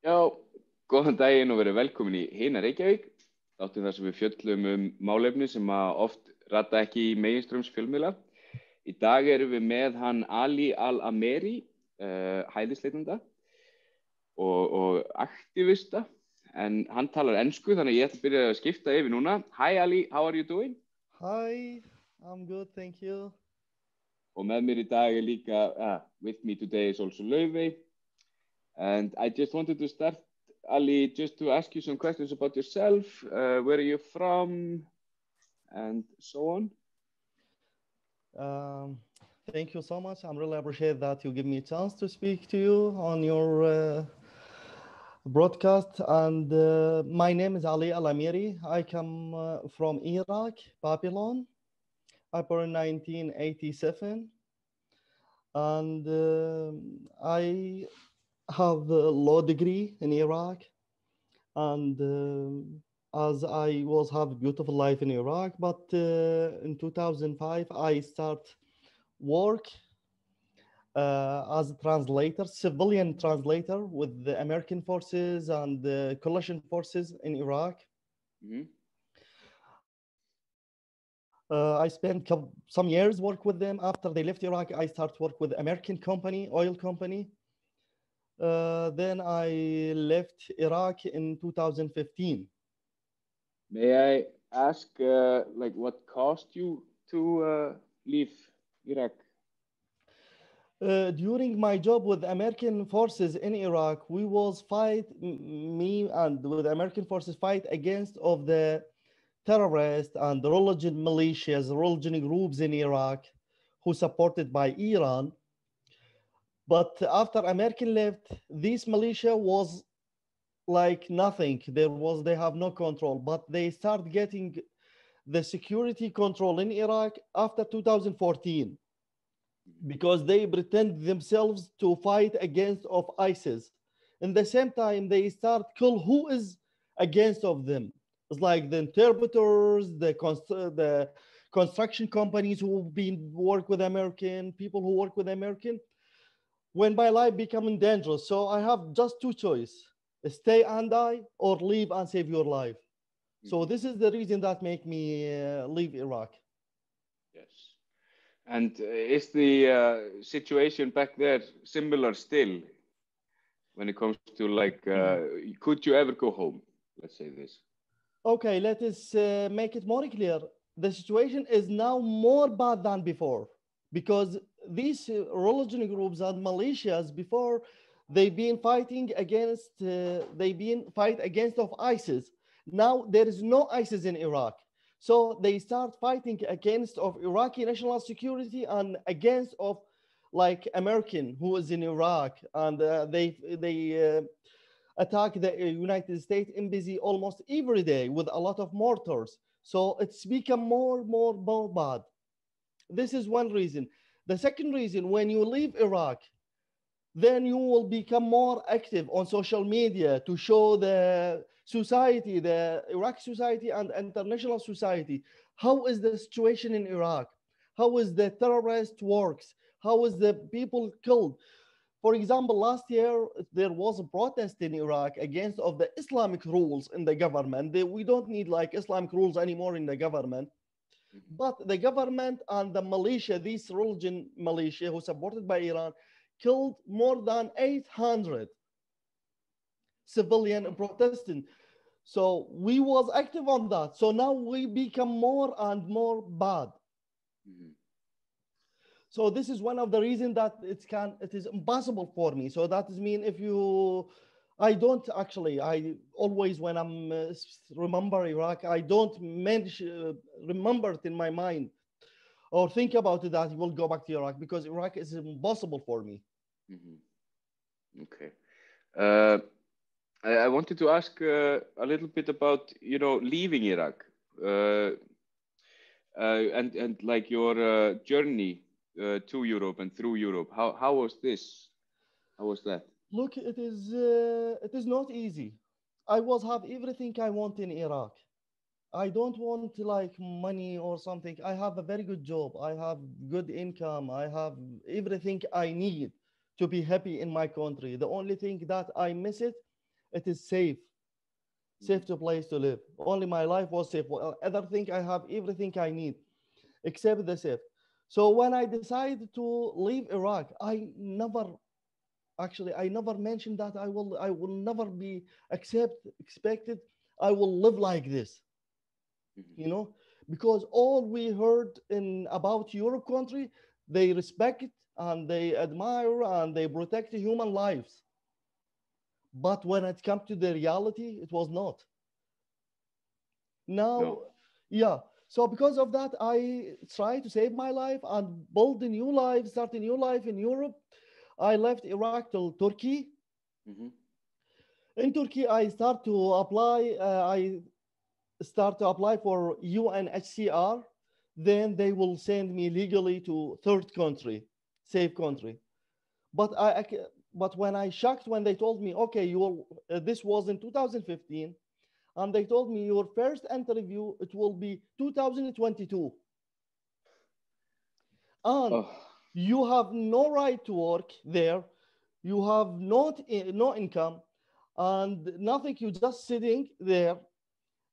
Já, góðan daginn og verið velkomin í Hin Reykjavík. Þáttum þar sem við fjöllum málefni sem að oft rata ekki í meginströms fjölmiðla. Í dag erum við með hann Ali Alameri, hælisleitanda og aktivista. En hann talar ensku, þannig ég ætla að byrja að skipta yfir núna. Hi Ali, how are you doing? Hi, I'm good, thank you. Og með mér í dag líka, with me today is also Laufey. And I just wanted to start, Ali, just to ask you some questions about yourself. Where are you from? And so on. Thank you so much. I really appreciate that you give me a chance to speak to you on your broadcast. And my name is Ali Alameri. I come from Iraq, Babylon. I born in 1987. And I have a law degree in Iraq. And as I was have a beautiful life in Iraq, but in 2005 I start work as a translator, civilian translator with the American forces and the coalition forces in Iraq. Mm-hmm. I spent some years work with them. After they left Iraq, I start work with American company, oil company. Then I left Iraq in 2015. May I ask, what caused you to leave Iraq? During my job with American forces in Iraq, we was me and with American forces fight against of the terrorists and the religion militias, religion groups in Iraq who supported by Iran. But after American left, this militia was like nothing. They have no control, but they start getting the security control in Iraq after 2014 because they pretend themselves to fight against of ISIS. In the same time, they start kill who is against of them. It's like the interpreters, the construction companies who've been work with American, people who work with American. When my life becoming dangerous, so I have just two choices: stay and die, or leave and save your life. So this is the reason that make me leave Iraq. Yes. And is the situation back there similar still when it comes to could you ever go home? Let's say this. Okay, let us make it more clear. The situation is now more bad than before because these religion groups and militias before they've been fighting against of ISIS. Now there is no ISIS in Iraq, so they start fighting against of Iraqi national security and against of like American who is in Iraq, and they attack the United States embassy almost every day with a lot of mortars. So it's become more bad. This is one reason. The second reason, when you leave Iraq, then you will become more active on social media to show the society, the Iraqi society and international society, how is the situation in Iraq? How is the terrorist works? How is the people killed? For example, last year, there was a protest in Iraq against of the Islamic rules in the government. We don't need like Islamic rules anymore in the government. But the government and the militia, this religion militia who supported by Iran, killed more than 800 civilian Protestants. So we was active on that. So now we become more and more bad. Mm-hmm. So this is one of the reasons that it is impossible for me. So that is mean I always when I'm remember Iraq, I don't remember it in my mind or think about it that I will go back to Iraq because Iraq is impossible for me. Mm-hmm. Okay. I wanted to ask a little bit about, leaving Iraq and like your journey to Europe and through Europe. How was this? How was that? Look, it is not easy. I have everything I want in Iraq. I don't want like money or something. I have a very good job. I have good income. I have everything I need to be happy in my country. The only thing that I miss it it is safe to place to live. Only my life was safe. Well, other thing I have everything I need except the safe. So when I decided to leave Iraq, I never mentioned that I will never be expected I will live like this, you know, because all we heard in about Europe country, they respect and they admire and they protect human lives. But when it comes to the reality, it was not. Now, No. yeah. So because of that, I try to save my life and build a new life, start a new life in Europe. I left Iraq till Turkey. Mm-hmm. In Turkey, I start to apply. I start to apply for UNHCR. Then they will send me legally to third country, safe country. But but when I shocked when they told me, okay, you will. This was in 2015, and they told me your first interview it will be 2022, and Oh. you have no right to work there. You have no income and nothing. You just sitting there.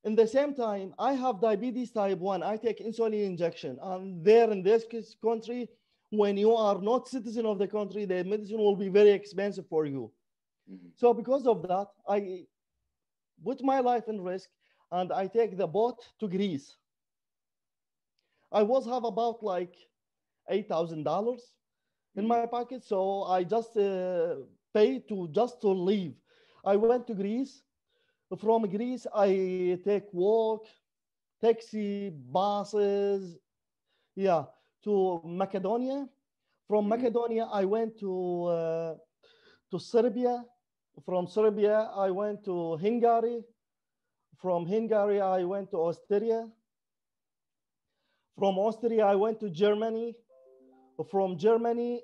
In the same time, I have diabetes type 1. I take insulin injection. And there in this country, when you are not citizen of the country, the medicine will be very expensive for you. Mm-hmm. So because of that, I put my life in risk and I take the boat to Greece. I was have about like $8,000 in Mm-hmm. my pocket, so I just paid to leave. I went to Greece. From Greece, I take walk, taxi, buses, yeah, to Macedonia. From Mm-hmm. Macedonia, I went to Serbia. From Serbia, I went to Hungary. From Hungary, I went to Austria. From Austria, I went to Germany. From Germany,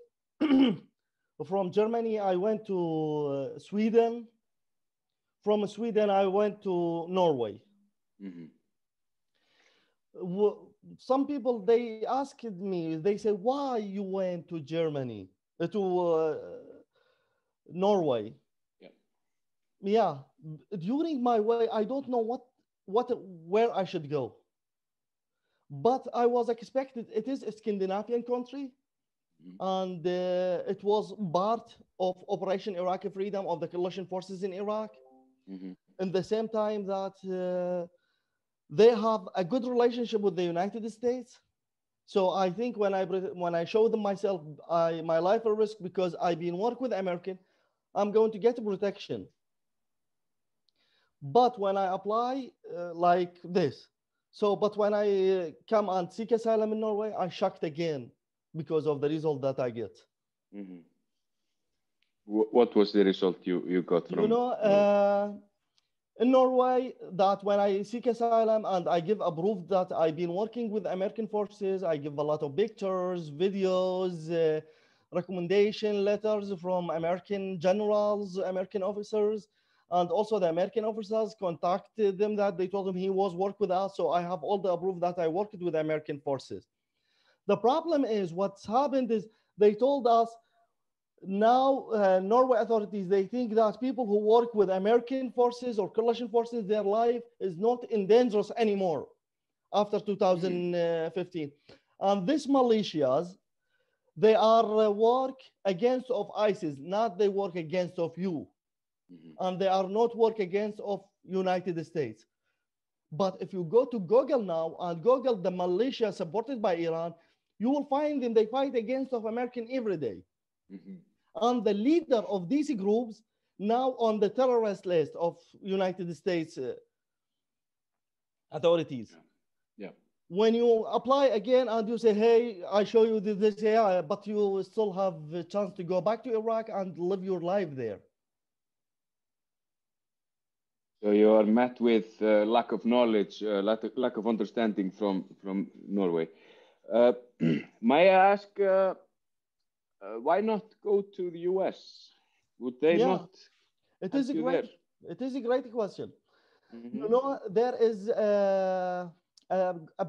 from Germany, I went to Sweden. From Sweden, I went to Norway. Mm-hmm. Some people they asked me, they say, why you went to Germany, to Norway? Yeah. Yeah, during my way, I don't know where I should go, but I was expected. It is a Scandinavian country, Mm-hmm. and it was part of Operation Iraqi Freedom of the coalition forces in Iraq. Mm-hmm. In the same time that they have a good relationship with the United States. So I think when I show them myself, my life at risk because I've been work with American, I'm going to get protection. But when I apply like this, so but when I come and seek asylum in Norway, I shocked again because of the result that I get. Mm-hmm. What was the result you got You from know, Norway? in Norway, that when I seek asylum and I give a proof that I've been working with American forces, I give a lot of pictures, videos, recommendation letters from American generals, American officers, and also the American officers contacted them that they told him he was work with us. So I have all the proof that I worked with American forces. The problem is what's happened is they told us now Norway authorities they think that people who work with American forces or coalition forces, their life is not in dangerous anymore after Mm-hmm. 2015. And these militias, they are work against of ISIS, not they work against of you, Mm-hmm. and they are not work against of United States. But if you go to Google now and Google the militia supported by Iran, you will find them they fight against of American every day. Mm-hmm. And the leader of these groups now on the terrorist list of United States authorities. Yeah. Yeah. When you apply again and you say, hey, I show you this, yeah, but you still have a chance to go back to Iraq and live your life there. So you are met with lack of knowledge, lack of understanding from Norway. Uh, may I ask, why not go to the US? Would they Yeah, not it is help a you great, there? it is a great question. You Mm-hmm. know, there is a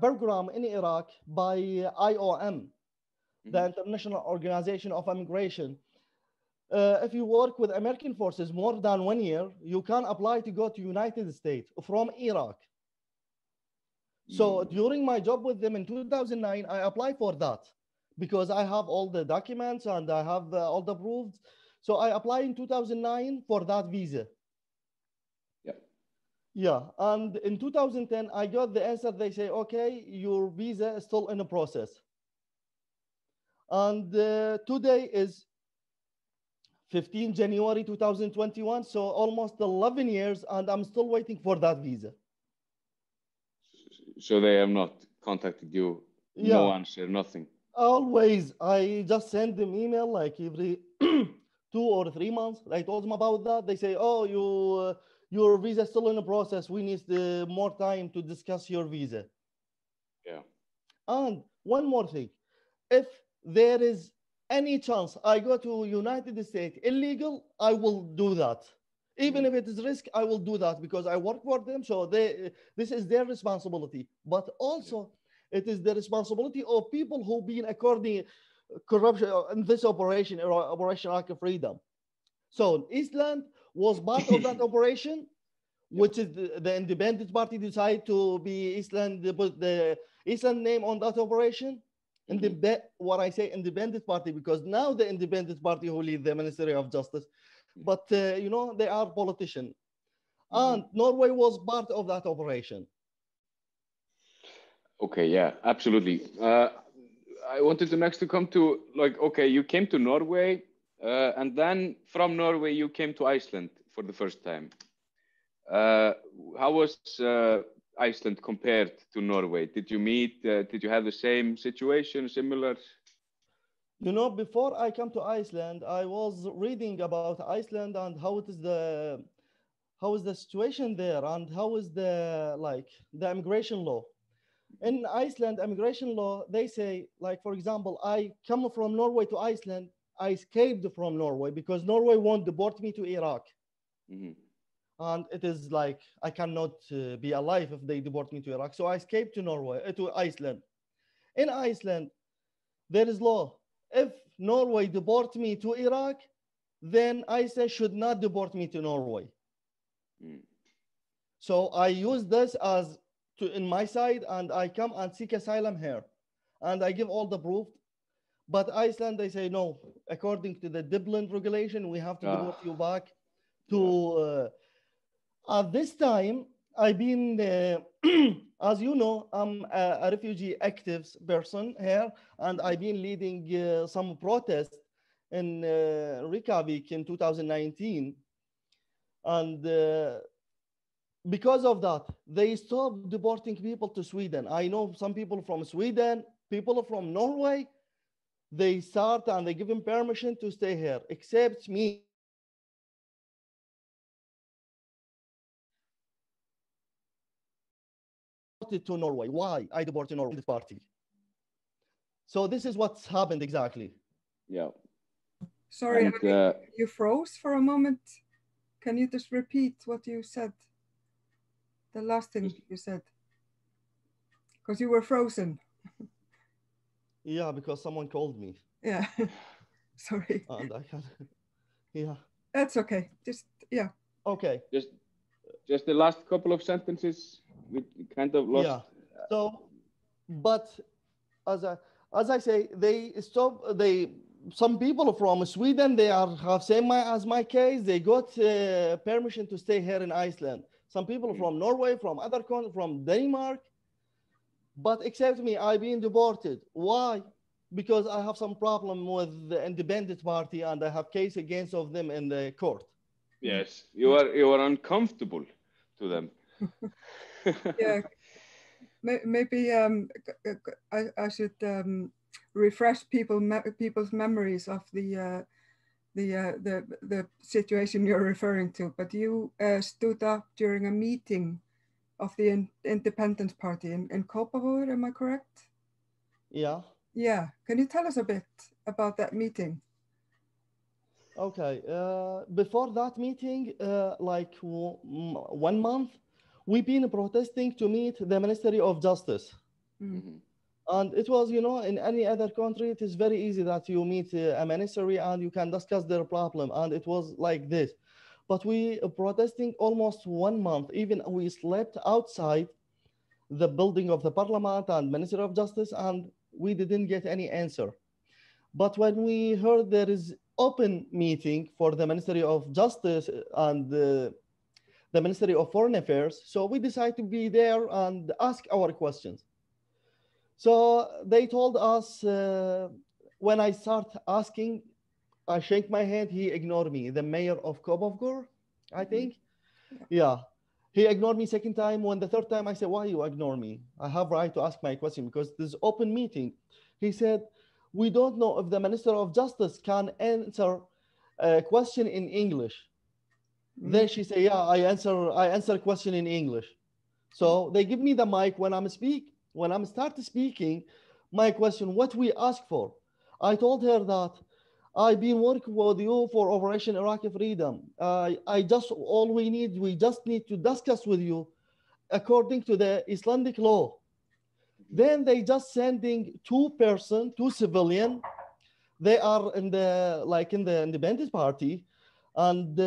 program in Iraq by IOM, the Mm-hmm. International Organization of Immigration. if you work with American forces more than 1 year, you can apply to go to United States from Iraq. So during my job with them in 2009, I applied for that because I have all the documents and I have all the proofs. So I applied in 2009 for that visa. Yeah. Yeah, and in 2010, I got the answer. They say, okay, your visa is still in the process. And today is 15 January 2021, so almost 11 years, and I'm still waiting for that visa. So they have not contacted you? Yeah. No answer, nothing? Always. I just send them email like every 2 or 3 months. I told them about that. They say, oh, your visa is still in the process. We need more time to discuss your visa. Yeah. And one more thing. If there is any chance I go to United States illegal, I will do that. Even if it is risk, I will do that because I work for them. So this is their responsibility. But also, it is the responsibility of people who been according corruption in this operation, or Operation Arc of Freedom. So Iceland was part of that operation, which is the independent party decided to be Iceland, put the Iceland name on that operation. And what I say independent party, because now the independent party who lead the Ministry of Justice, but you know, they are politicians. And Norway was part of that operation. Okay, yeah, absolutely. I wanted to next to come to, like, okay, you came to Norway, and then from Norway you came to Iceland for the first time. How was Iceland compared to Norway? Did you meet, did you have the same situation, similar? You know, before I come to Iceland, I was reading about Iceland and how is the situation there and how is the immigration law. In Iceland, immigration law, they say, like, for example, I come from Norway to Iceland, I escaped from Norway because Norway won't deport me to Iraq. And it is like, I cannot be alive if they deport me to Iraq. So I escaped to Norway, to Iceland. In Iceland, there is law. If Norway deport me to Iraq, then Iceland should not deport me to Norway. So I use this as in my side, and I come and seek asylum here, and I give all the proof. But Iceland, they say no. According to the Dublin regulation, we have to deport you back to. At this time, I've been, as you know, I'm a refugee active person here, and I've been leading some protests in Reykjavík in 2019. And because of that, they stopped deporting people to Sweden. I know some people from Sweden, people from Norway, they start and they give them permission to stay here, except me. To Norway. Why I deported to Norway in this party? So this is what's happened exactly. Yeah. Sorry, you froze for a moment. Can you just repeat what you said? The last thing you said. Because you were frozen. Yeah, because someone called me. Yeah. Sorry. And I can. Yeah. That's okay. Yeah. Okay. Just the last couple of sentences, we kind of lost. Yeah. So, but as I say, some people from Sweden, they have same as my case. They got permission to stay here in Iceland. Some people from Norway, from other countries, from Denmark, but except me, I've been deported. Why? Because I have some problem with the independent party, and I have case against of them in the court. Yes, you are uncomfortable to them. Yeah, maybe I should refresh people's memories of the situation you're referring to. But you stood up during a meeting of the Independence Party in Kópavogur, am I correct? Yeah. Yeah. Can you tell us a bit about that meeting? Okay. Before that meeting, like 1 month, we've been protesting to meet the Ministry of Justice. And it was, you know, in any other country, it is very easy that you meet a ministry and you can discuss their problem. And it was like this. But we protesting almost 1 month. Even we slept outside the building of the parliament and Ministry of Justice, and we didn't get any answer. But when we heard there is open meeting for the Ministry of Justice and the Ministry of Foreign Affairs, so we decided to be there and ask our questions. So they told us, when I start asking, I shake my head, he ignored me. The mayor of Kobovgor, I think. Yeah. He ignored me second time. When the third time I said, why you ignore me? I have right to ask my question because this open meeting. He said, we don't know if the Minister of Justice can answer a question in English. Then she said, yeah, I answer question in English. So they give me the mic when I'm start speaking, my question, what we ask for. I told her that I've been working with you for Operation Iraqi Freedom. We just need to discuss with you according to the Icelandic law. Then they just sending two civilian. They are in the independent party, and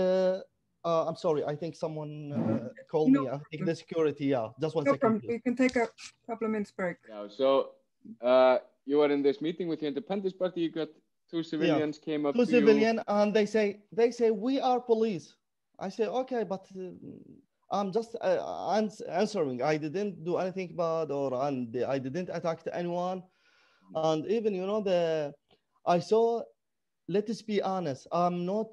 I'm sorry, I think someone called me. I think the security. Yeah, just one second. We can take a couple of minutes break. Yeah. So you were in this meeting with the Independence Party. You got two civilians came up to you. And they say we are police. I say okay, but I'm just answering. I didn't do anything bad, I didn't attack anyone. And even I saw. Let us be honest. I'm not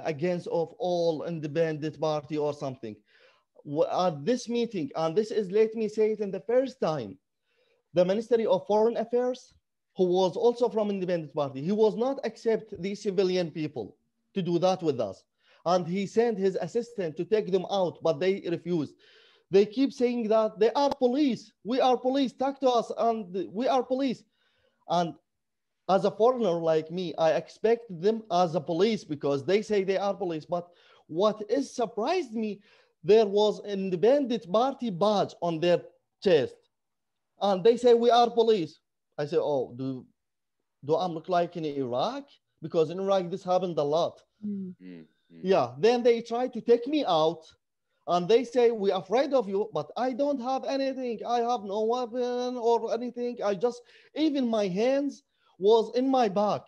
against of all independent party or something. At this meeting, and this is, let me say it in the first time, the Ministry of Foreign Affairs, who was also from independent party, he was not accept these civilian people to do that with us. And he sent his assistant to take them out, but they refused. They keep saying that they are police. We are police. Talk to us, and we are police. And as a foreigner like me, I expect them as a police because they say they are police. But what is surprised me, there was an independent party badge on their chest. And they say, we are police. I say, oh, do I look like in Iraq? Because in Iraq, this happened a lot. Yeah, then they try to take me out. And they say, we're afraid of you, but I don't have anything. I have no weapon or anything. Even my hands was in my back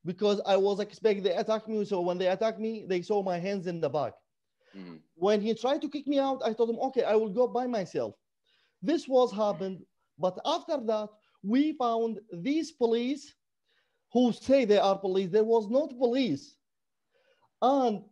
because I was expecting they attack me. So when they attacked me, they saw my hands in the back. When he tried to kick me out, I told him, okay, I will go by myself. This was happened. But after that, we found these police who say they are police. There was not police. And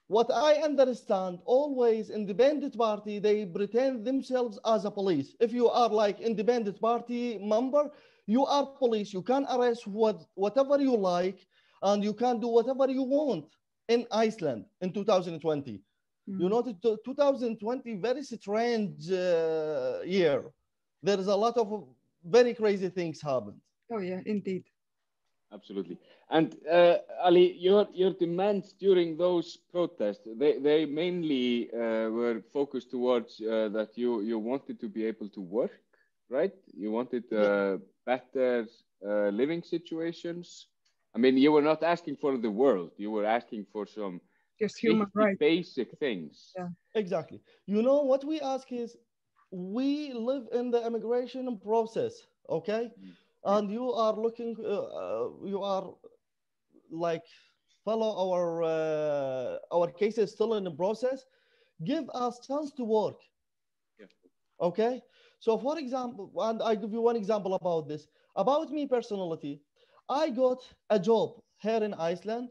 what I understand, always independent party, they pretend themselves as a police. If you are like independent party member, you are police. You can arrest whatever you like, and you can do whatever you want in Iceland in 2020. 2020, very strange year. There is a lot of very crazy things happened. Oh yeah, indeed. Absolutely. And Ali, your demands during those protests, they mainly were focused towards that you wanted to be able to work, right? You wanted better living situations. I mean, you were not asking for the world. You were asking for some just human rights, basic things. Yeah, exactly. What we ask is, we live in the immigration process, okay? And you are looking, you are like follow our cases still in the process. Give us chance to work. Yeah. Okay. So for example, and I give you one example about this. About me personality, I got a job here in Iceland,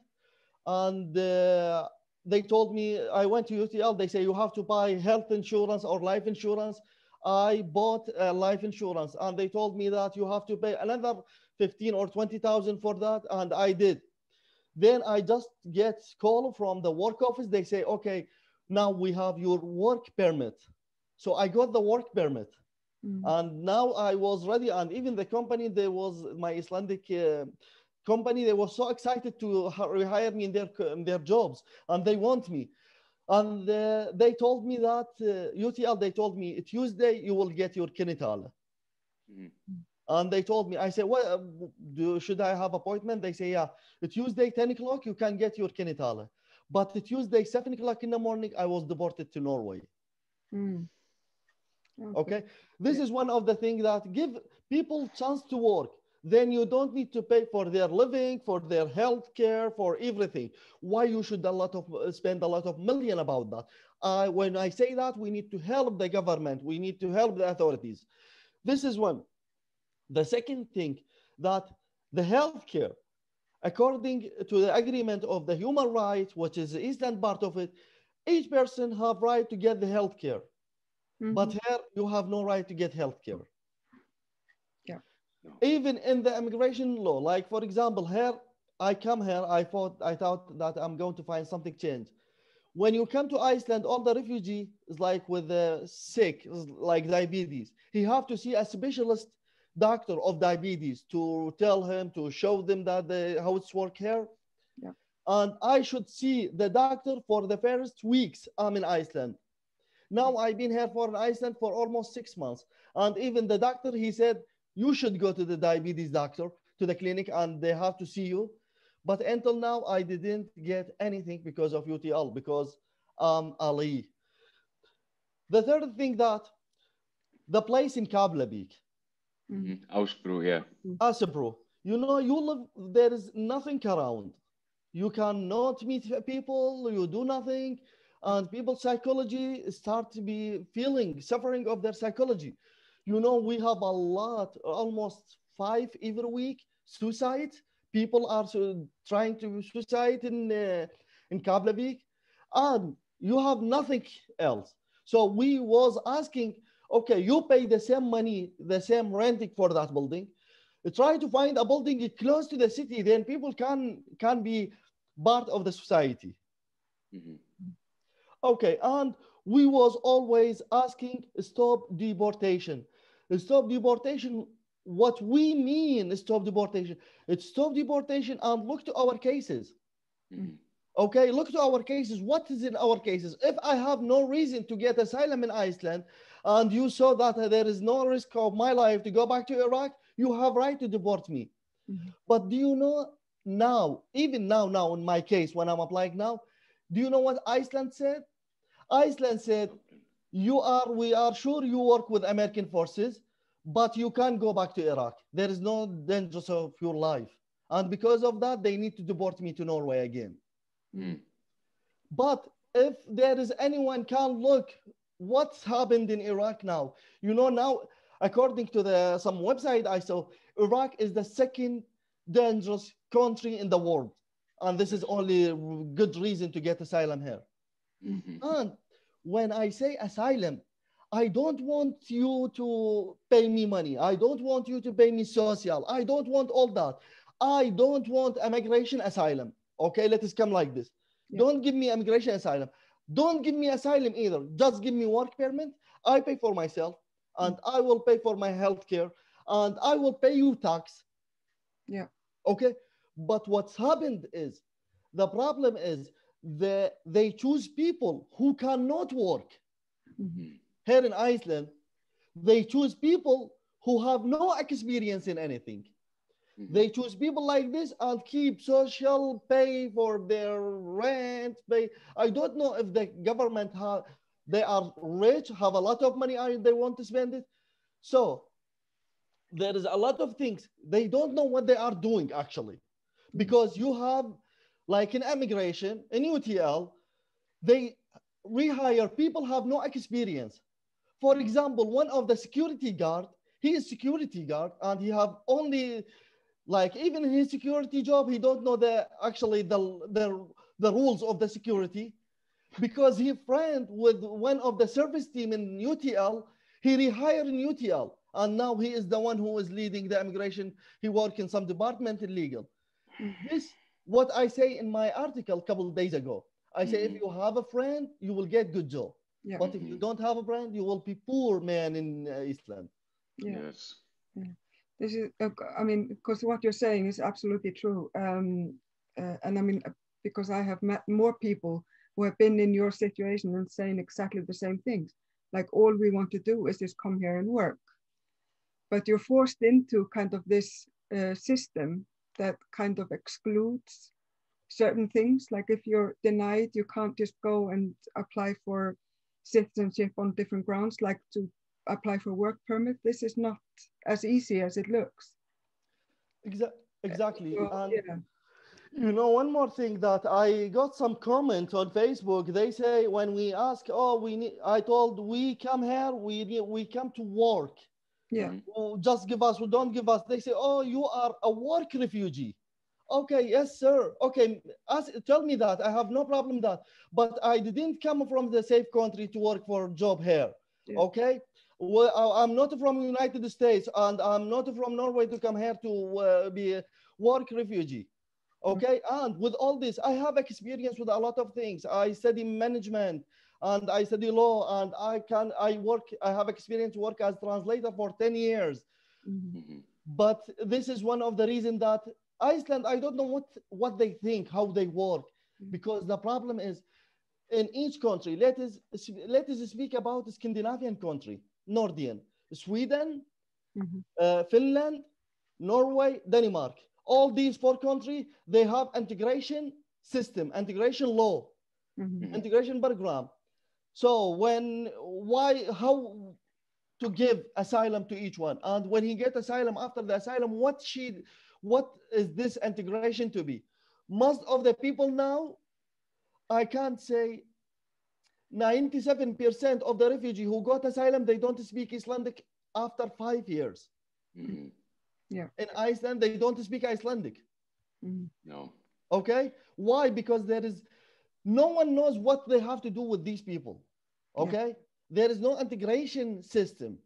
and they told me, I went to UTL. They say you have to buy health insurance or life insurance. I bought a life insurance, and they told me that you have to pay another 15 or 20,000 for that, and I did. Then I just get call from the work office. They say, okay, now we have your work permit. So I got the work permit, and now I was ready. And even the company, there was my Icelandic company, they were so excited to rehire me in their jobs, and they want me. And they told me that UTL, they told me Tuesday you will get your Kenitala. And they told me, I said, what, should I have appointment? They say, yeah, Tuesday, 10 o'clock, you can get your kenitale. But Tuesday, 7 o'clock in the morning, I was deported to Norway. Mm. Okay. This is one of the things that give people chance to work. Then you don't need to pay for their living, for their health care, for everything. Why you should spend a lot of million about that? When I say that, we need to help the government. We need to help the authorities. This is one. The second thing, that the healthcare, according to the agreement of the human rights, which is the eastern part of it, each person have right to get the healthcare. But here you have no right to get healthcare. Yeah. Even in the immigration law, like for example, here I come here, I thought that I'm going to find something change. When you come to Iceland, all the refugee is like with the sick, like diabetes. He have to see a specialist doctor of diabetes to tell him, to show them that how it's work here. Yeah. And I should see the doctor for the first weeks I'm in Iceland. Now I've been here in Iceland for almost 6 months. And even the doctor, he said, you should go to the diabetes doctor, to the clinic, and they have to see you. But until now, I didn't get anything because of UTL, because Ali. The third thing, that the place in Keflavik, Ásbrú, yeah. Asabro, you know, you live, there is nothing around. You cannot meet people, you do nothing. And people's psychology start to be suffering of their psychology. You know, we have a lot, almost 5 every week, suicide. People are trying to suicide in Keflavik, and you have nothing else. So we was asking, okay, you pay the same money, the same renting for that building. Try to find a building close to the city, then people can be part of the society. Okay, and we was always asking, stop deportation. Stop deportation, what we mean stop deportation. It's stop deportation and look to our cases. Okay, look to our cases. What is in our cases? If I have no reason to get asylum in Iceland, and you saw that there is no risk of my life to go back to Iraq, you have right to deport me. But do you know now, even now in my case, when I'm applying now, do you know what Iceland said? Iceland said, we are sure you work with American forces, but you can't go back to Iraq. There is no danger of your life. And because of that, they need to deport me to Norway again. But if there is anyone can look what's happened in Iraq now, you know, now, according to some website I saw, Iraq is the second dangerous country in the world. And this is only a good reason to get asylum here. And when I say asylum, I don't want you to pay me money. I don't want you to pay me social. I don't want all that. I don't want immigration asylum. Okay, let us come like this. Yeah. Don't give me immigration asylum. Don't give me asylum either. Just give me work permit. I pay for myself, and I will pay for my health care, and I will pay you tax. Yeah. Okay. But what's happened is, the problem is they choose people who cannot work. Here in Iceland, they choose people who have no experience in anything. They choose people like this and keep social, pay for their rent, pay. I don't know if the government they are rich, have a lot of money, they want to spend it. So there is a lot of things. They don't know what they are doing actually. Because you have, like in immigration, in UTL, they rehire people who have no experience. For example, one of the security guard, he is security guard, and he have only, like, even in his security job, he don't know the rules of the security, because he friend with one of the service team in UTL. He rehired in UTL, and now he is the one who is leading the immigration. He work in some department in legal. This what I say in my article a couple of days ago. I say, if you have a friend, you will get good job. Yeah. But if you don't have a friend, you will be poor man in Iceland. Yeah. Yes. Yeah. This is, I mean, because what you're saying is absolutely true. And I mean, because I have met more people who have been in your situation and saying exactly the same things. Like, all we want to do is just come here and work. but you're forced into kind of this system that kind of excludes certain things. Like if you're denied, you can't just go and apply for citizenship on different grounds, like to apply for work permit. This is not as easy as it looks. Exactly. So, And yeah. you know, one more thing that I got some comment on Facebook. They say when we ask, oh, I told we come here, we come to work. Yeah. Oh, just give us, don't give us. They say, oh, you are a work refugee. Okay, yes, sir. Okay, tell me that. I have no problem with that. But I didn't come from the safe country to work for a job here. Yeah. Okay? Well, I'm not from the United States, and I'm not from Norway to come here to be a work refugee. Okay, and with all this, I have experience with a lot of things. I study management and I study law, and I have experience to work as translator for 10 years. Mm-hmm. But this is one of the reasons that Iceland, I don't know what they think, how they work, because the problem is in each country. Let us speak about Scandinavian country, Nordian, Sweden, Finland, Norway, Denmark. All these 4 countries, they have integration system, integration law, integration program. So how to give asylum to each one, and when he get asylum, after the asylum, what is this integration to be? Most of the people now, I can't say 97% of the refugee who got asylum, they don't speak Icelandic after 5 years. Yeah. In Iceland, they don't speak Icelandic. No. Okay? Why? Because no one knows what they have to do with these people. Okay? Yeah. There is no integration system.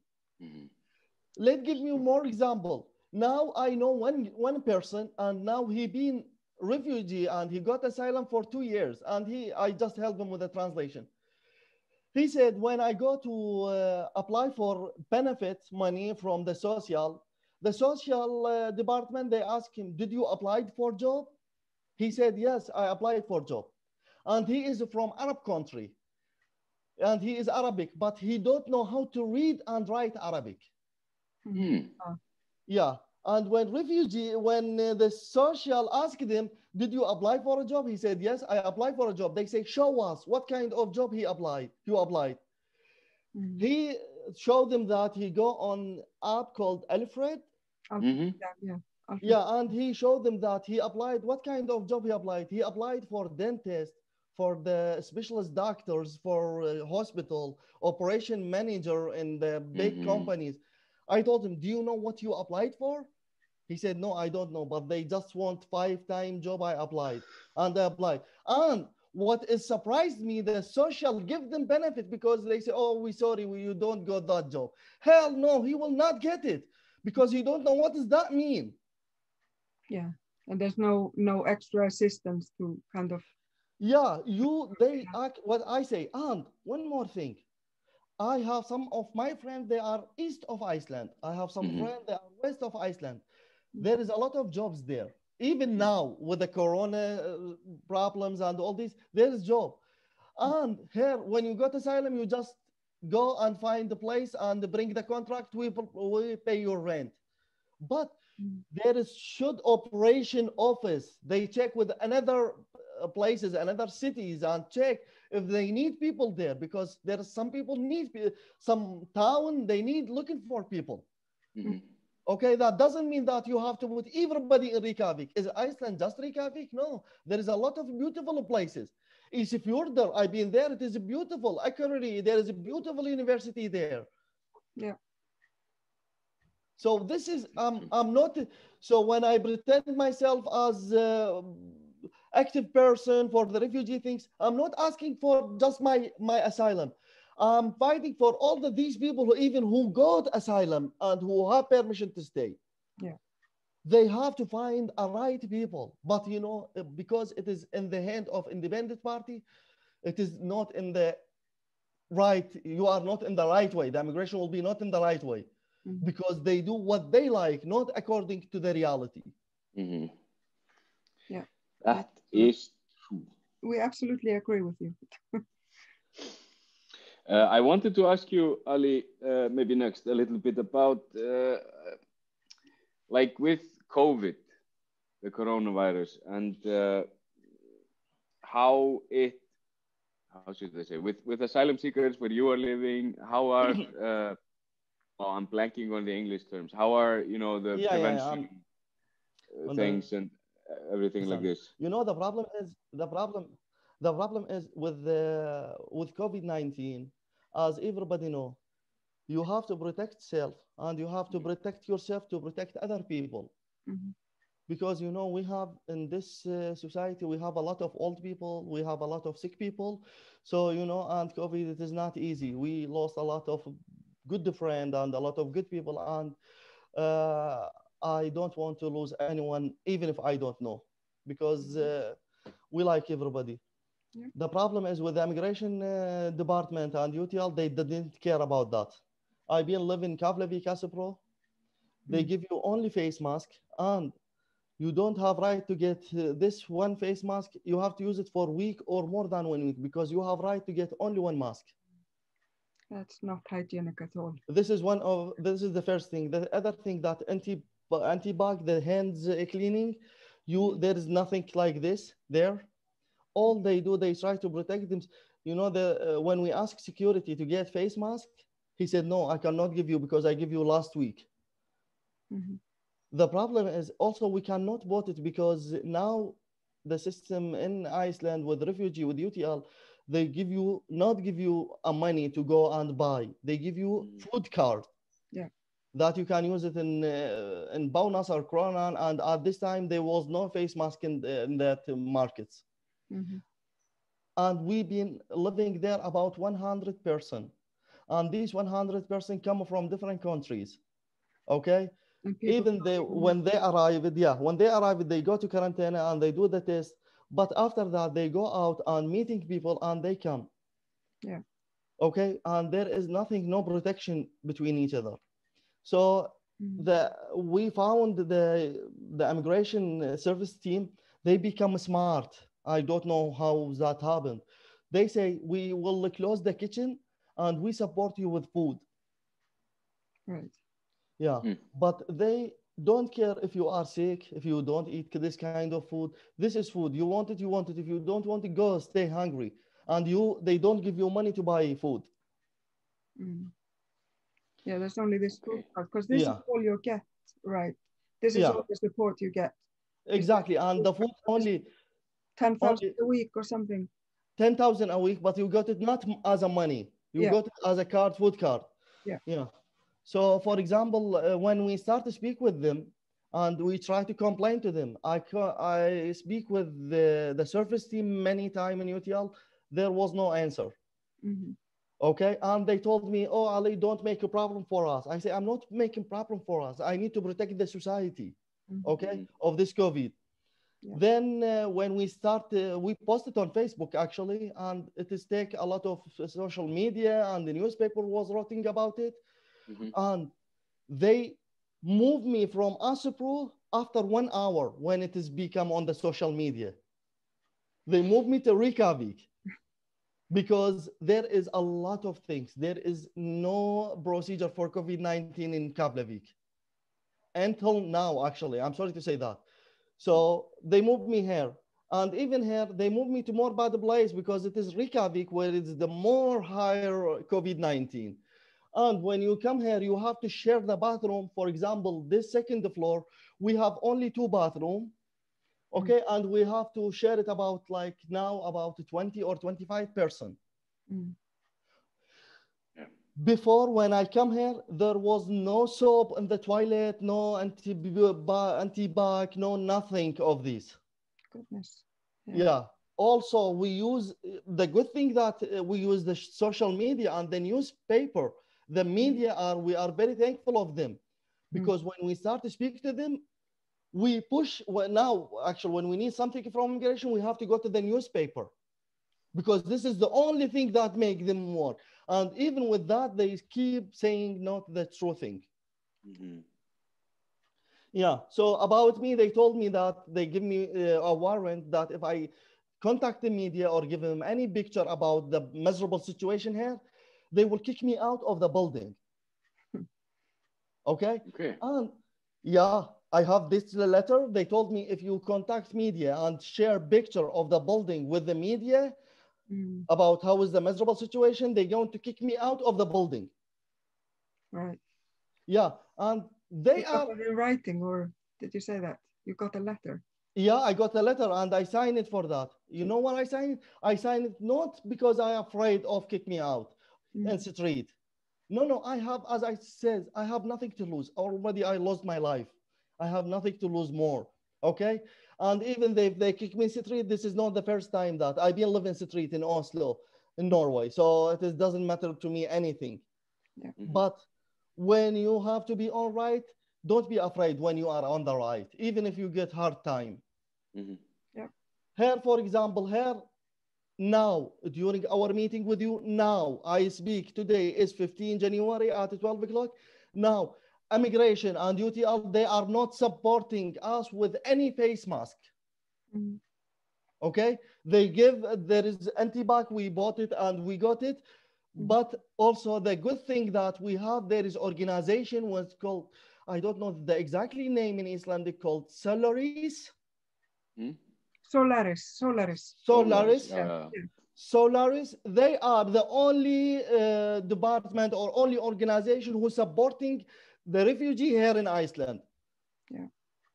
Let's give you more example. Now I know one person, and now he been refugee and he got asylum for 2 years, and I just helped him with the translation. He said, when I go to apply for benefit money from the social department, they ask him, did you apply for job? He said, yes, I applied for job. And he is from Arab country. And he is Arabic, but he don't know how to read and write Arabic. Yeah. And when the social asked him, did you apply for a job? He said, yes, I applied for a job. They say, show us what kind of job you applied. He showed them that he go on app called Alfred. Yeah, and he showed them that he applied. What kind of job he applied? He applied for dentist, for the specialist doctors, for hospital, operation manager in the big companies. I told him, do you know what you applied for? He said, no, I don't know, but they just want 5-time job. I applied. And what is surprised me, the social give them benefit because they say, oh, we sorry, you don't got that job. Hell no, he will not get it because he don't know what does that mean. Yeah, and there's no extra assistance to kind of. Yeah, they act what I say. And one more thing, I have some of my friends, they are east of Iceland. I have some friends, they are west of Iceland. There is a lot of jobs there. Even now with the corona problems and all this, there is job. And here, when you got asylum, you just go and find the place and bring the contract, we pay your rent. But there should operation office. They check with another places, another cities, and check if they need people there, because there are some people need some town, they need looking for people. Okay, that doesn't mean that you have to put everybody in Reykjavík. Is Iceland just Reykjavík? No, there is a lot of beautiful places. Isifjordur, I've been there, it is beautiful. Akureyri, there is a beautiful university there. Yeah. So this is, I'm not, so when I pretend myself as active person for the refugee things, I'm not asking for just my asylum. I'm fighting for all these people who got asylum and who have permission to stay. Yeah. They have to find a right people, but because it is in the hand of independent party, it is not in the right, you are not in the right way. The immigration will be not in the right way because they do what they like, not according to the reality. Yeah. That is true. We absolutely agree with you. I wanted to ask you, Ali, maybe next a little bit about like with COVID, the coronavirus, and how it, how should I say, with asylum seekers where you are living, how are, oh, I'm blanking on the English terms. How are, you know, the prevention things and everything like this? You know, the problem is with COVID-19, as everybody know, you have to protect self and you have to protect yourself to protect other people. Mhm. Because you know we have in this society we have a lot of old people, we have a lot of sick people, so you know, and COVID it is not easy. We lost a lot of good friend and a lot of good people, and uh, I don't want to lose anyone even if I don't know, because we like everybody. Yeah. The problem is with the immigration department and UTL, they didn't care about that. I've been living in Keflavik as a pro. They give you only face mask, and you don't have right to get this one face mask. You have to use it for a week or more than 1 week because you have right to get only one mask. That's not hygienic at all. This is the first thing. The other thing that anti-bug, the hands cleaning, there is nothing like this there. All they do, they try to protect them. You know, when we ask security to get face mask, he said, no, I cannot give you because I give you last week. Mhm. The problem is also we cannot vote it because now the system in Iceland with refugee, with UTL, they not give you a money to go and buy. They give you food card. Yeah. That you can use it in bonus or kronan. And at this time, there was no face mask in that markets. Mhm. And we've been living there about 100%. And these 100% come from different countries. Okay. And people Even when they arrive, they go to quarantine and they do the test. But after that, they go out and meeting people and they come. Yeah. Okay. And there is nothing, no protection between each other. So we found the immigration service team, they become smart. I don't know how that happened. They say, we will close the kitchen and we support you with food. Right. Yeah, but they don't care if you are sick, if you don't eat this kind of food. This is food. You want it, you want it. If you don't want it, go stay hungry. And they don't give you money to buy food. Mm. Yeah, there's only this food card because this is Yeah. all you get, right? This is Yeah. all the support you get. Exactly. And the food only 10,000 a week or something. 10,000 a week, but you got it not as a money. You got it as a card, food card. Yeah. Yeah. So, for example, when we start to speak with them and we try to complain to them, I speak with the service team many times in UTL. There was no answer. Mhm. Okay. And they told me, oh, Ali, don't make a problem for us. I say, I'm not making problem for us. I need to protect the society, okay, of this COVID. Yeah. Then when we start, we posted on Facebook actually, and it is take a lot of social media and the newspaper was writing about it. And they moved me from Asupro after 1 hour when it has become on the social media. They moved me to Reykjavik because there is a lot of things. There is no procedure for COVID-19 in Keflavik until now, actually. I'm sorry to say that. So they moved me here. And even here, they moved me to more bad place because it is Reykjavik where it's the more higher COVID-19. And when you come here, you have to share the bathroom. For example, this second floor, we have only 2 bathrooms. Okay. And we have to share it about like now about 20 or 25 person. Before, when I come here, there was no soap in the toilet, no anti-bac, no nothing of this. Goodness. Yeah. Also, we use the good thing that we use the social media and the newspaper. The media we are very thankful of them because when we start to speak to them, we push. Well, now, actually, when we need something from immigration, we have to go to the newspaper because this is the only thing that makes them work. And even with that, they keep saying not the true thing. Yeah. So about me, they told me that they give me a warrant that if I contact the media or give them any picture about the miserable situation here, they will kick me out of the building. Okay? Okay. And yeah, I have this letter. They told me if you contact media and share picture of the building with the media about how is the miserable situation, they're going to kick me out of the building. Right. Yeah, and they You are. got it in writing, or did you say that? You got a letter? Yeah, I got a letter and I signed it for that. You know what I signed? I signed it not because I'm afraid of kick me out in street. No, I have, as I said, I have nothing to lose. Already I lost my life. I have nothing to lose more. Okay? And even if they kick me in street, this is not the first time that I've been living street in Oslo, in Norway. So it doesn't matter to me anything. Yeah. But when you have to be all right, don't be afraid when you are on the right, even if you get hard time. Yeah. Here, for example, here now, during our meeting with you, now I speak today is 15 January at 12 o'clock. Now, immigration and UTL, they are not supporting us with any face mask. Okay, they give, there is antibac, we bought it and we got it. But also the good thing that we have, there is organization what's called, I don't know the exactly name in Icelandic, called Solaris. Solaris. Solaris, they are the only department or only organization who's supporting the refugee here in Iceland. Yeah.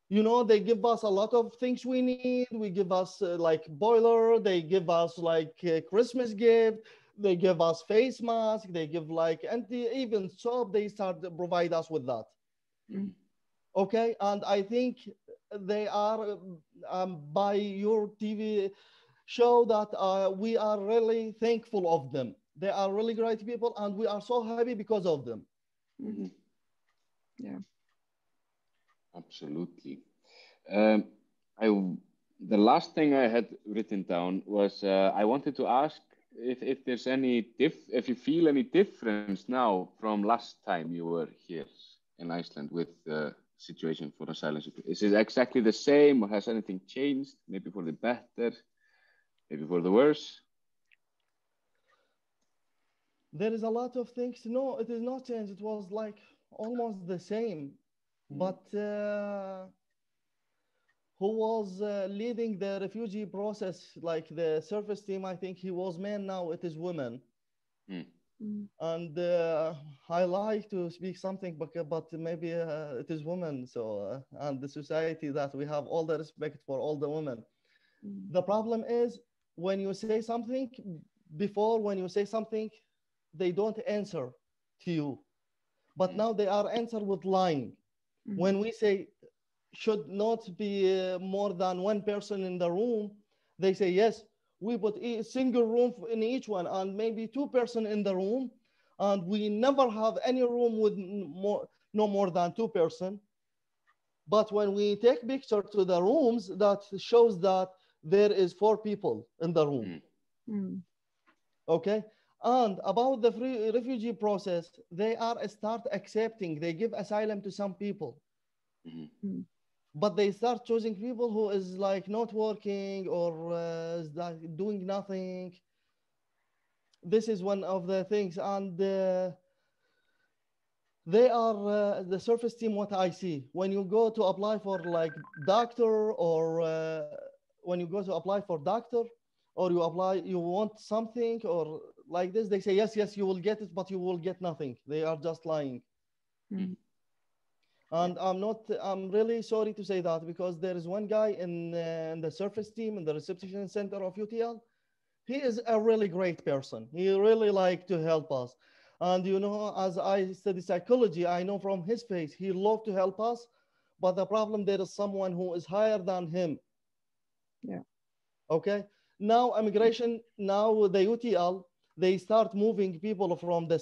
You know, they give us a lot of things we need. We give us like boiler, they give us like Christmas gift, they give us face mask, they give like even soap, they start to provide us with that. Okay, and I think they are by your TV show that we are really thankful of them. They are really great people and we are so happy because of them. Yeah. Absolutely. The last thing I had written down was I wanted to ask if there's if you feel any difference now from last time you were here in Iceland with the situation for asylum seekers. Is it exactly the same, or has anything changed? Maybe for the better, maybe for the worse? There is a lot of things. No, it is not changed. It was like almost the same. But who was leading the refugee process, like the service team, I think he was man, now it is women. And I like to speak something, but maybe it is women. So, and the society that we have all the respect for all the women. The problem is when you say something, when you say something, they don't answer to you. But now they are answered with lying. When we say should not be more than one person in the room, they say, yes, we put a single room in each one and maybe 2 persons in the room. And we never have any room with no more than 2 persons. But when we take picture to the rooms, that shows that there is 4 people in the room. Okay. And about the refugee process, they are start accepting, they give asylum to some people. But they start choosing people who is like not working or is like doing nothing. This is one of the things. And they are the service team, what I see. When you go to apply for like doctor or when you go to apply for doctor or you want something or like this, they say, yes, you will get it, but you will get nothing. They are just lying. And I'm really sorry to say that because there is one guy in the service team in the reception center of UTL. He is a really great person. He really like to help us. And you know, as I study psychology, I know from his face, he love to help us. But the problem, there is someone who is higher than him. Yeah. Okay. Now immigration, now the UTL, they start moving people from the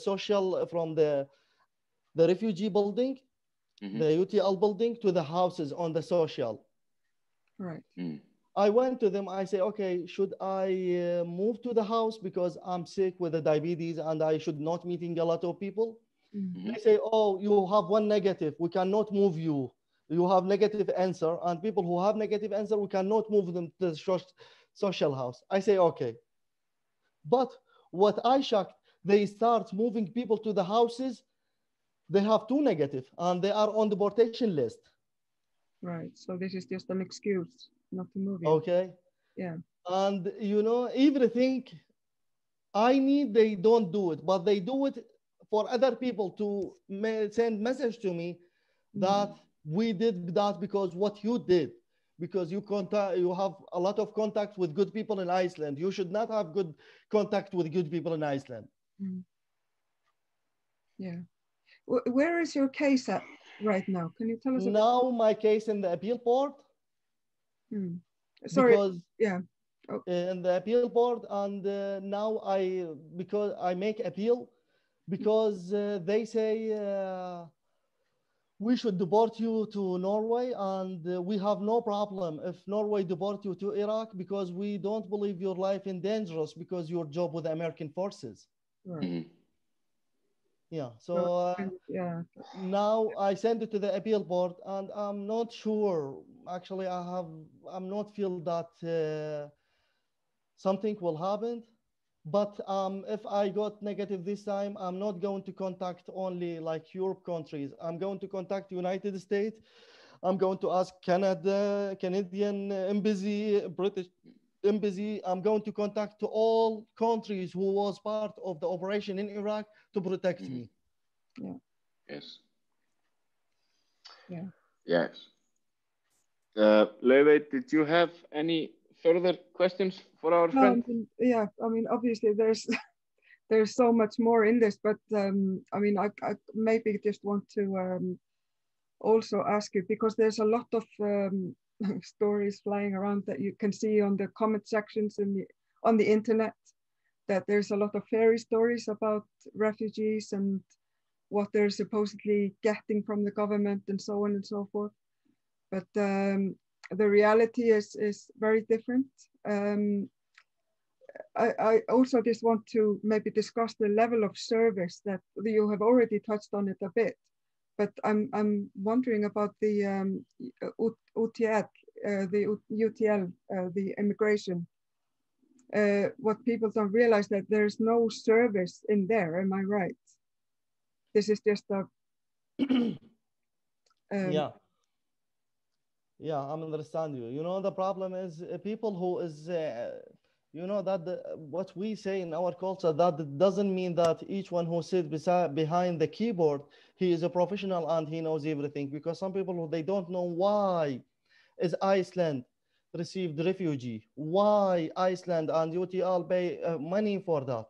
refugee building, the UTL building to the houses on the social. Right. I went to them. I say, okay, should I move to the house because I'm sick with the diabetes and I should not meeting a lot of people? They say, oh, you have one negative. We cannot move you. You have negative answer. And people who have negative answer, we cannot move them to the social house. I say, okay. But what I shocked, they start moving people to the houses, they have two negative and they are on deportation list. Right. So this is just an excuse not to move you. Okay. Yeah. And everything I need, they don't do it, but they do it for other people to send message to me that we did that because what you did, because you have a lot of contact with good people in Iceland. You should not have good contact with good people in Iceland. Yeah. Where is your case at right now? Can you tell us? Now my case in the appeal board. Sorry. Because yeah. In the appeal board, and now because I make appeal because they say we should deport you to Norway, and we have no problem if Norway deport you to Iraq because we don't believe your life in dangerous because your job with the American forces. Right. Yeah. So now I send it to the appeal board, and I'm not sure. Actually, I'm not feel that something will happen. But if I got negative this time, I'm not going to contact only like Europe countries. I'm going to contact United States. I'm going to ask Canada, Canadian embassy, British embassy. I'm going to contact all countries who was part of the operation in Iraq to protect me. Yeah. Yes. Yeah. Yes. Laufey, did you have any further questions for our friend? I mean, obviously there's so much more in this, but I mean, I maybe just want to also ask you, because there's a lot of stories flying around that you can see on the comment sections on the internet, that there's a lot of fairy stories about refugees and what they're supposedly getting from the government and so on and so forth. But the reality is very different. I also just want to maybe discuss the level of service that you have already touched on it a bit, but I'm wondering about the UTL, the UTL, the immigration. What people don't realize that there's no service in there. Am I right? This is just a yeah, I understand you. The problem is people who is that what we say in our culture, that doesn't mean that each one who sits behind the keyboard, he is a professional and he knows everything, because some people, they don't know why is Iceland received refugee, why Iceland and UTL pay money for that.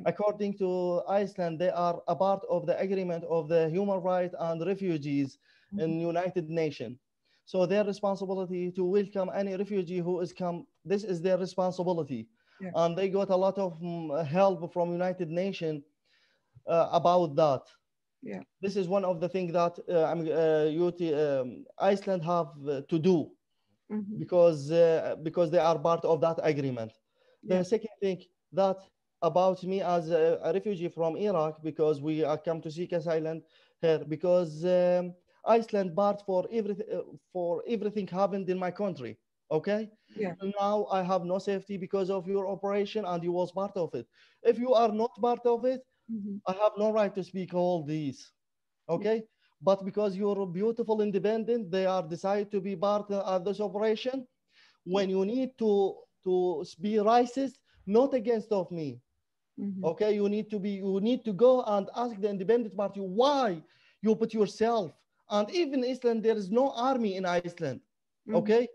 According to Iceland, they are a part of the agreement of the human rights and refugees in United Nations. So their responsibility to welcome any refugee who is come, this is their responsibility. And they got a lot of help from United Nations about that. This is one of the things that Iceland have to do because they are part of that agreement. The second thing that about me as a refugee from Iraq, because we are come to seek asylum here, because Iceland part for everything happened in my country. Okay. Now I have no safety because of your operation, and you was part of it. If you are not part of it, I have no right to speak all these. Okay. But because you're beautiful, independent, they are decided to be part of this operation. When you need to be racist, not against of me. Okay, you need to go and ask the independent party why you put yourself. And even Iceland, there is no army in Iceland. Okay.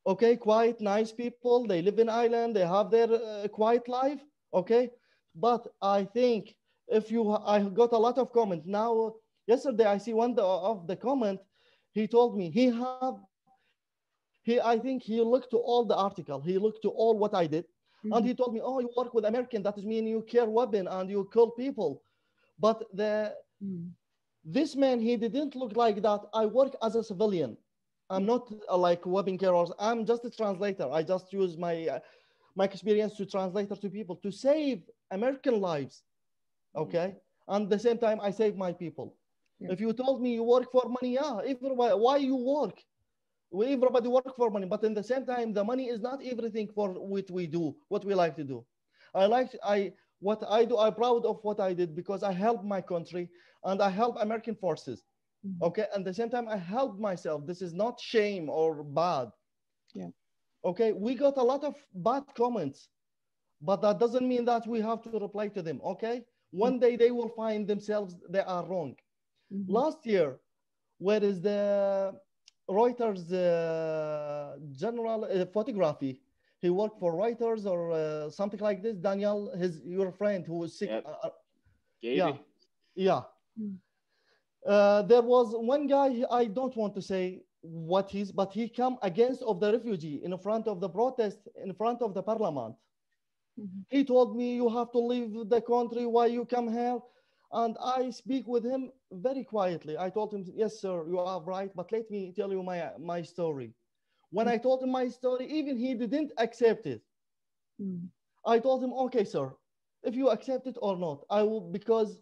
Okay, quite nice people. They live in Ireland. They have their quiet life. Okay, but I think I got a lot of comments now. Yesterday, I see one of the comment. He told me I think he looked to all the article. He looked to all what I did. And he told me, oh, you work with American. That is mean you carry weapon and you kill people. But this man, he didn't look like that. I work as a civilian. I'm not like weapon carriers. I'm just a translator. I just use my experience to translate to people to save American lives. Okay. And at the same time, I save my people. If you told me you work for money, everybody, why you work? Everybody work for money, but in the same time, the money is not everything for what we do, what we like to do. what I do, I'm proud of what I did because I helped my country and I helped American forces. Okay, and at the same time, I helped myself. This is not shame or bad. Yeah. Okay, we got a lot of bad comments, but that doesn't mean that we have to reply to them. Okay, one day they will find themselves they are wrong. Last year, where is the Reuters general photography? He worked for Reuters or something like this. Daniel, your friend who was sick. Yep. Yeah. There was one guy, I don't want to say what he's, but he come against of the refugee in front of the protest, in front of the parliament. He told me, you have to leave the country, why you come here? And I speak with him very quietly. I told him, yes, sir, you are right, but let me tell you my story. When I told him my story, even he didn't accept it. I told him, okay, sir, if you accept it or not, I will, because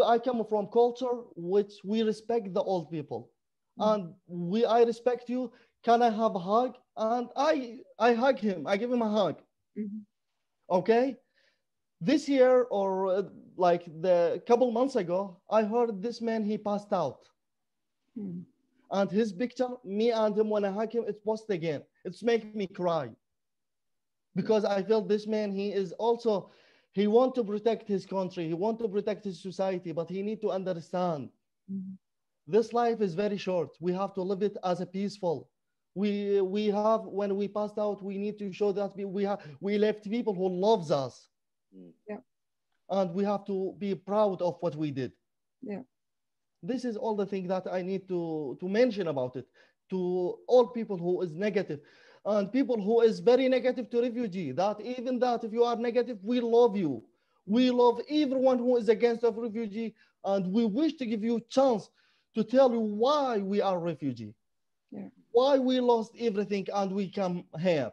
I come from culture which we respect the old people. And I respect you. Can I have a hug? And I hug him. I give him a hug. Okay. This year or like the couple months ago, I heard this man, he passed out. And his picture, me and him, when I hug him, it's posted again. It's making me cry. Because I felt this man, he is also, he want to protect his country. He want to protect his society, but he need to understand. This life is very short. We have to live it as a peaceful. We have, when we passed out, we need to show that we left people who loves us. Yeah. And we have to be proud of what we did. Yeah. This is all the thing that I need to mention about it to all people who is negative and people who is very negative to refugee, that even that if you are negative, we love you. We love everyone who is against of refugee, and we wish to give you a chance to tell you why we are refugee, why we lost everything and we come here.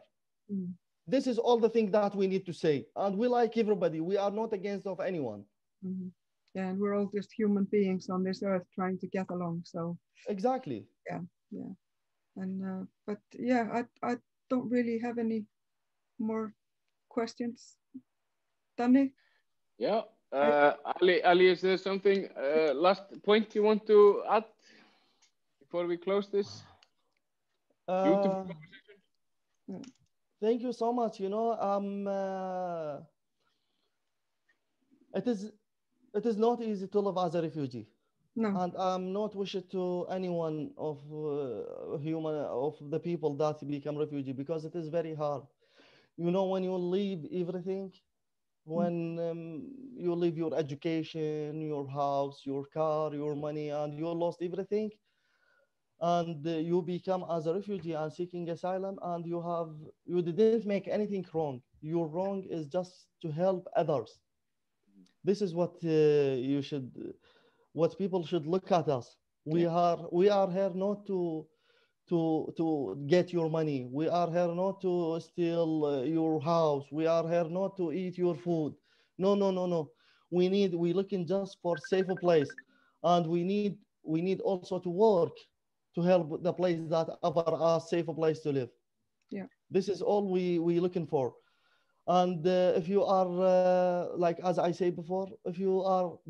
This is all the thing that we need to say, and we like everybody. We are not against of anyone. Yeah, and we're all just human beings on this earth trying to get along. So exactly. Yeah. And but yeah, I don't really have any more questions. Danny? Yeah. Ali, is there something last point you want to add before we close this? Beautiful conversation. Thank you so much. You know, it is not easy to live as a refugee. No. And I'm not wishing to anyone of the people that become refugee, because it is very hard. You know, when you leave everything, when you leave your education, your house, your car, your money, and you lost everything, and you become as a refugee and seeking asylum, and you didn't make anything wrong. Your wrong is just to help others. This is what what people should look at us. We are here not to get your money. We are here not to steal your house. We are here not to eat your food. No. We looking just for safer place, and we need also to work to help the place that offer us safer place to live. Yeah. This is all we looking for. And if you are like, as I say before, if you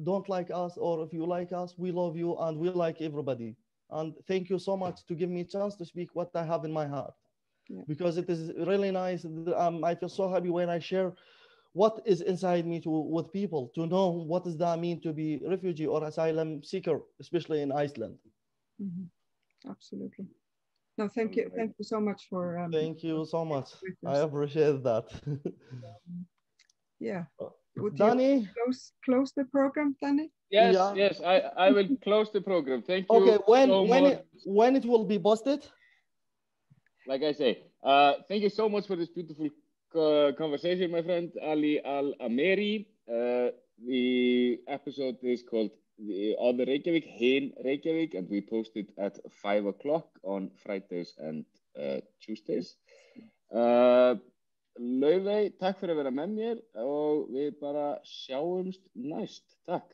don't like us, or if you like us, we love you and we like everybody. And thank you so much to give me a chance to speak what I have in my heart, because it is really nice. I feel so happy when I share what is inside me with people, to know what does that mean to be refugee or asylum seeker, especially in Iceland. Absolutely. No, thank you so much for. Thank you so much. I appreciate that. Yeah. Would Danny? you close the program, Danny? Yes. I will close the program. Thank you. Okay. Much. When it will be posted? Like I say, thank you so much for this beautiful conversation, my friend Ali Alameri. The episode is called On the Reykjavík, Hin Reykjavík, and we post it at 5 o'clock on Fridays and Tuesdays. Laufey, takk fyrir að vera með mér og við bara sjáumst næst. Takk.